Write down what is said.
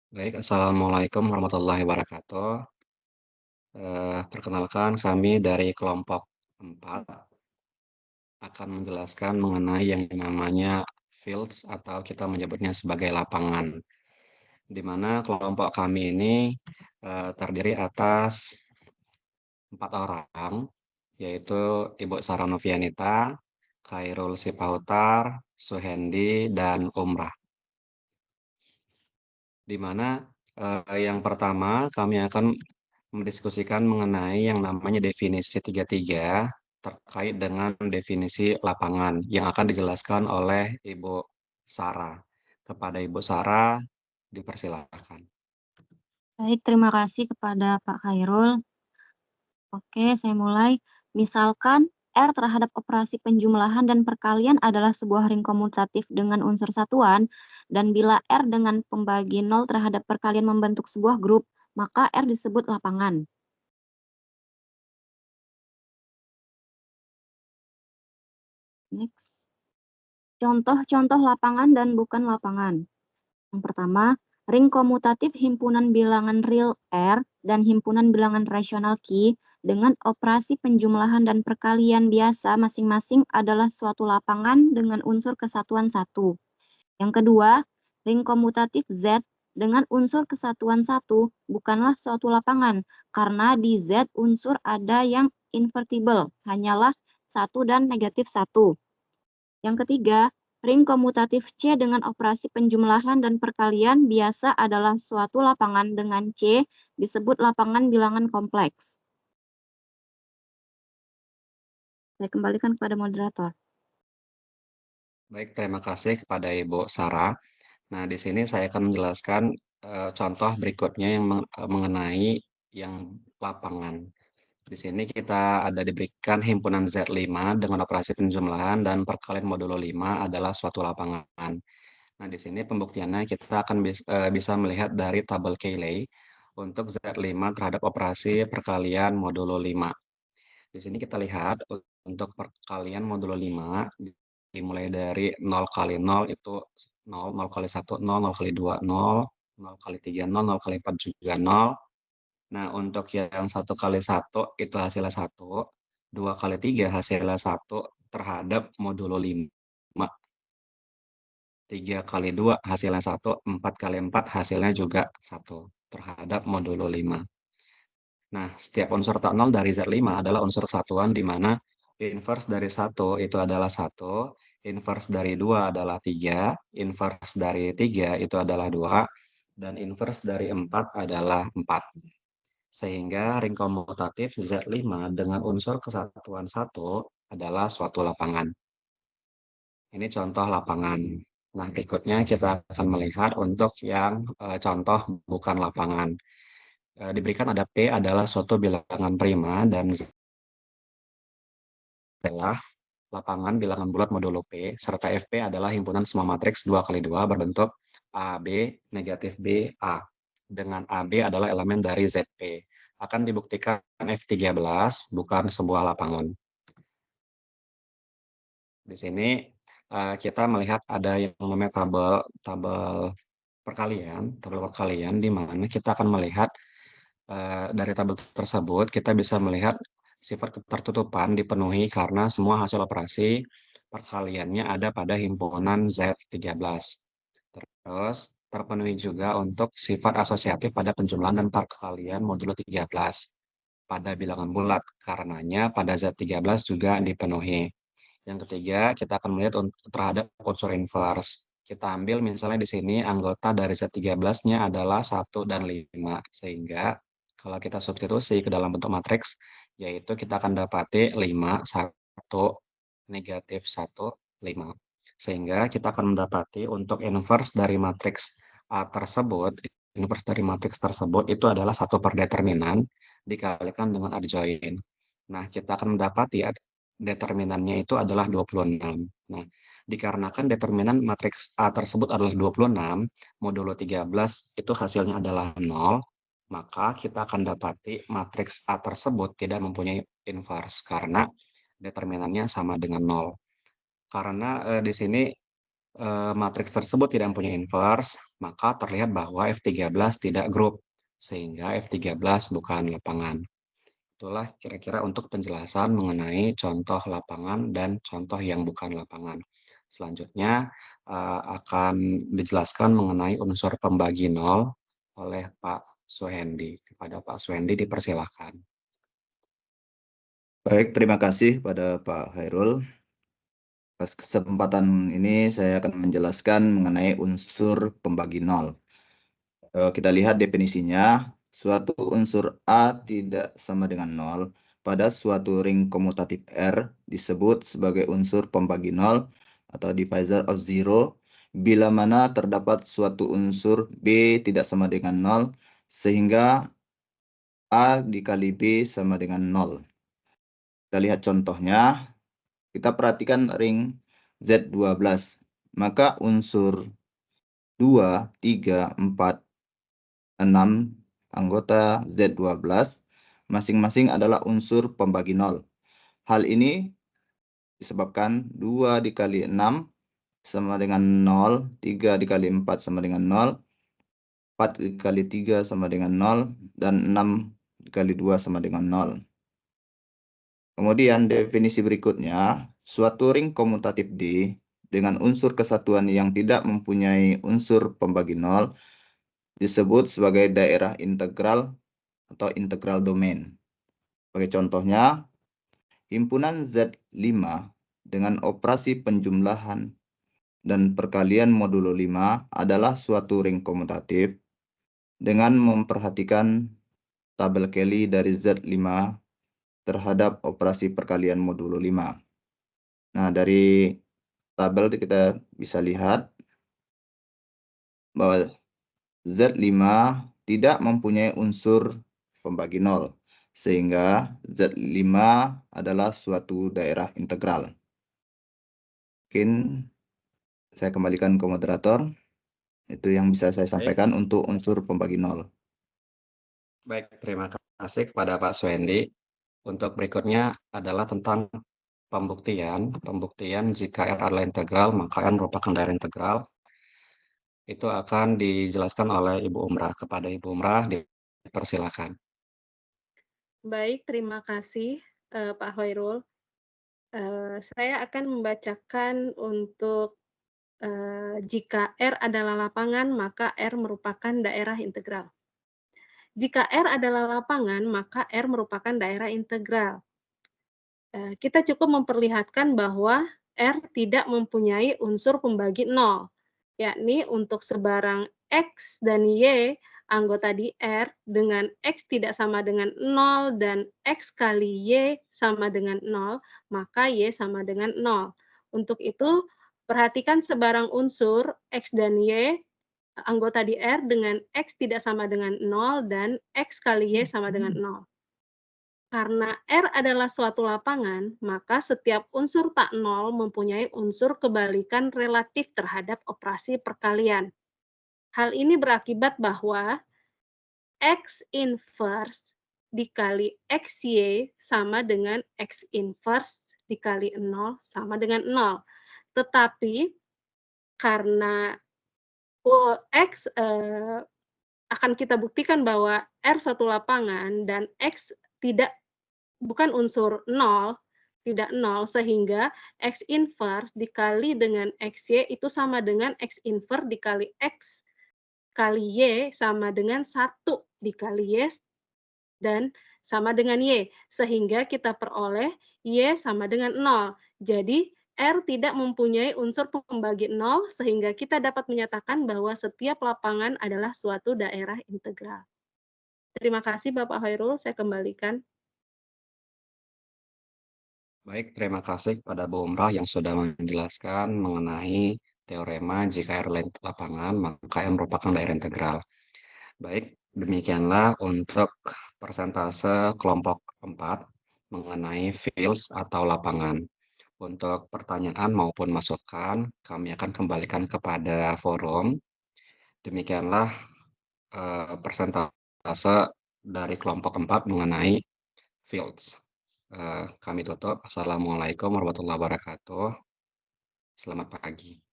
Baik, assalamualaikum warahmatullahi wabarakatuh. Perkenalkan kami dari kelompok 4 akan menjelaskan mengenai yang namanya fields atau kita menyebutnya sebagai lapangan. Di mana kelompok kami ini terdiri atas 4 orang, yaitu Ibu Sarah Novianita, Khairul Sipahutar, Suhendi, dan Umrah. Di mana yang pertama kami akan mendiskusikan mengenai yang namanya definisi 33 terkait dengan definisi lapangan yang akan dijelaskan oleh Ibu Sarah. Kepada Ibu Sarah, dipersilakan. Baik, terima kasih kepada Pak Khairul. Oke, saya mulai. Misalkan R terhadap operasi penjumlahan dan perkalian adalah sebuah ring komutatif dengan unsur satuan, dan bila R dengan pembagi 0 terhadap perkalian membentuk sebuah grup, maka R disebut lapangan. Next. Contoh-contoh lapangan dan bukan lapangan. Yang pertama, ring komutatif himpunan bilangan real R dan himpunan bilangan rasional Q dengan operasi penjumlahan dan perkalian biasa masing-masing adalah suatu lapangan dengan unsur kesatuan 1. Yang kedua, ring komutatif Z dengan unsur kesatuan 1 bukanlah suatu lapangan karena di Z unsur ada yang invertible, hanyalah 1 dan negatif 1. Yang ketiga, ring komutatif C dengan operasi penjumlahan dan perkalian biasa adalah suatu lapangan dengan C disebut lapangan bilangan kompleks. Saya kembalikan kepada moderator. Baik, terima kasih kepada Ibu Sarah. Nah, di sini saya akan menjelaskan contoh berikutnya yang mengenai yang lapangan. Di sini kita ada diberikan himpunan Z5 dengan operasi penjumlahan dan perkalian modulo 5 adalah suatu lapangan. Nah, di sini pembuktiannya kita akan bisa melihat dari tabel Cayley untuk Z5 terhadap operasi perkalian modulo 5. Di sini kita lihat untuk perkalian modulo 5 dimulai dari 0 kali 0 itu 0, 0 kali 1 0, 0 kali 2 0, 0 kali 3 0, 0 kali 4 juga 0. Nah, untuk yang 1 kali 1 itu hasilnya 1, 2 kali 3 hasilnya 1 terhadap modulo 5. 3 kali 2 hasilnya 1, 4 kali 4 hasilnya juga 1 terhadap modulo 5. Nah, setiap unsur tak nol dari Z5 adalah unsur satuan di mana inverse dari 1 itu adalah 1, inverse dari 2 adalah 3, inverse dari 3 itu adalah 2, dan inverse dari 4 adalah 4. Sehingga ring komutatif Z5 dengan unsur kesatuan 1 adalah suatu lapangan. Ini contoh lapangan. Nah, berikutnya kita akan melihat untuk yang contoh bukan lapangan. Diberikan ada P adalah suatu bilangan prima dan Z adalah lapangan bilangan bulat modulo P, serta FP adalah himpunan semua matriks 2 kali 2 berbentuk AB negatif B A, dengan AB adalah elemen dari ZP. Akan dibuktikan F13 bukan sebuah lapangan. Di sini kita melihat ada yang namanya tabel perkalian di mana kita akan melihat dari tabel tersebut kita bisa melihat sifat ketertutupan dipenuhi karena semua hasil operasi perkaliannya ada pada himpunan Z13. Terus terpenuhi juga untuk sifat asosiatif pada penjumlahan dan perkalian modulo 13 pada bilangan bulat. Karenanya pada Z13 juga dipenuhi. Yang ketiga, kita akan melihat terhadap unsur inverse. Kita ambil misalnya di sini anggota dari Z13-nya adalah 1 dan 5. Sehingga kalau kita substitusi ke dalam bentuk matriks, yaitu kita akan dapati 5, 1, negatif 1, 5. Sehingga kita akan mendapati untuk inverse dari matriks A tersebut, inverse dari matriks tersebut itu adalah 1 per determinan dikalikan dengan adjoin. Nah, kita akan mendapati determinannya itu adalah 26. Nah, dikarenakan determinan matriks A tersebut adalah 26, modulo 13 itu hasilnya adalah 0, maka kita akan dapati matriks A tersebut tidak mempunyai inverse karena determinannya sama dengan 0. Karena di sini matriks tersebut tidak mempunyai inverse, maka terlihat bahwa F13 tidak grup, sehingga F13 bukan lapangan. Itulah kira-kira untuk penjelasan mengenai contoh lapangan dan contoh yang bukan lapangan. Selanjutnya akan dijelaskan mengenai unsur pembagi nol oleh Pak Suhendi. Kepada Pak Suhendi dipersilakan. Baik, terima kasih pada Pak Hairul. Pas kesempatan ini saya akan menjelaskan mengenai unsur pembagi nol. Kita lihat definisinya. Suatu unsur A tidak sama dengan nol pada suatu ring komutatif R disebut sebagai unsur pembagi nol atau divisor of zero bila mana terdapat suatu unsur B tidak sama dengan nol sehingga A dikali B sama dengan nol. Kita lihat contohnya. Kita perhatikan ring Z12. Maka unsur 2, 3, 4, 6 anggota Z12 masing-masing adalah unsur pembagi nol. Hal ini disebabkan 2 dikali 6 sama dengan 0, 3 dikali 4 sama dengan 0, 4 dikali 3 sama dengan 0, dan 6 dikali 2 sama dengan 0. Kemudian definisi berikutnya, suatu ring komutatif D dengan unsur kesatuan yang tidak mempunyai unsur pembagi nol disebut sebagai daerah integral atau integral domain. Sebagai contohnya, himpunan Z5 dengan operasi penjumlahan dan perkalian modulo 5 adalah suatu ring komutatif dengan memperhatikan tabel Kelly dari Z5 terhadap operasi perkalian modulo 5. Nah, dari tabel kita bisa lihat bahwa Z5 tidak mempunyai unsur pembagi nol, sehingga Z5 adalah suatu daerah integral. Mungkin saya kembalikan ke moderator. Itu yang bisa saya sampaikan untuk unsur pembagi nol. Baik, terima kasih kepada Pak Suhendi. Untuk berikutnya adalah tentang pembuktian. Pembuktian jika R adalah integral, maka R merupakan daerah integral. Itu akan dijelaskan oleh Ibu Umrah. Kepada Ibu Umrah, dipersilakan. Baik, terima kasih Pak Hoirul. Saya akan membacakan untuk jika R adalah lapangan, maka R merupakan daerah integral. Jika R adalah lapangan, maka R merupakan daerah integral. Kita cukup memperlihatkan bahwa R tidak mempunyai unsur pembagi nol, yakni untuk sebarang X dan Y anggota di R dengan X tidak sama dengan 0 dan X kali Y sama dengan 0, maka Y sama dengan 0. Untuk itu, perhatikan sebarang unsur X dan Y anggota di R dengan X tidak sama dengan 0 dan X kali Y sama dengan 0. Karena R adalah suatu lapangan, maka setiap unsur tak nol mempunyai unsur kebalikan relatif terhadap operasi perkalian. Hal ini berakibat bahwa X inverse dikali XY sama dengan X inverse dikali 0 sama dengan 0. Tetapi karena X akan kita buktikan bahwa R suatu lapangan dan X bukan unsur 0, tidak 0, sehingga X inverse dikali dengan XY itu sama dengan X inverse dikali X kali Y sama dengan 1 dikali Y dan sama dengan Y, sehingga kita peroleh Y sama dengan 0. Jadi, R tidak mempunyai unsur pembagi 0, sehingga kita dapat menyatakan bahwa setiap lapangan adalah suatu daerah integral. Terima kasih Bapak Hoirul, saya kembalikan. Baik, terima kasih kepada Bu Umrah yang sudah menjelaskan mengenai teorema jika R lapangan, maka M merupakan daerah integral. Baik, demikianlah untuk persentase kelompok 4 mengenai fields atau lapangan. Untuk pertanyaan maupun masukan, kami akan kembalikan kepada forum. Demikianlah persentase dari kelompok 4 mengenai fields. Kami tutup. Assalamualaikum warahmatullahi wabarakatuh. Selamat pagi.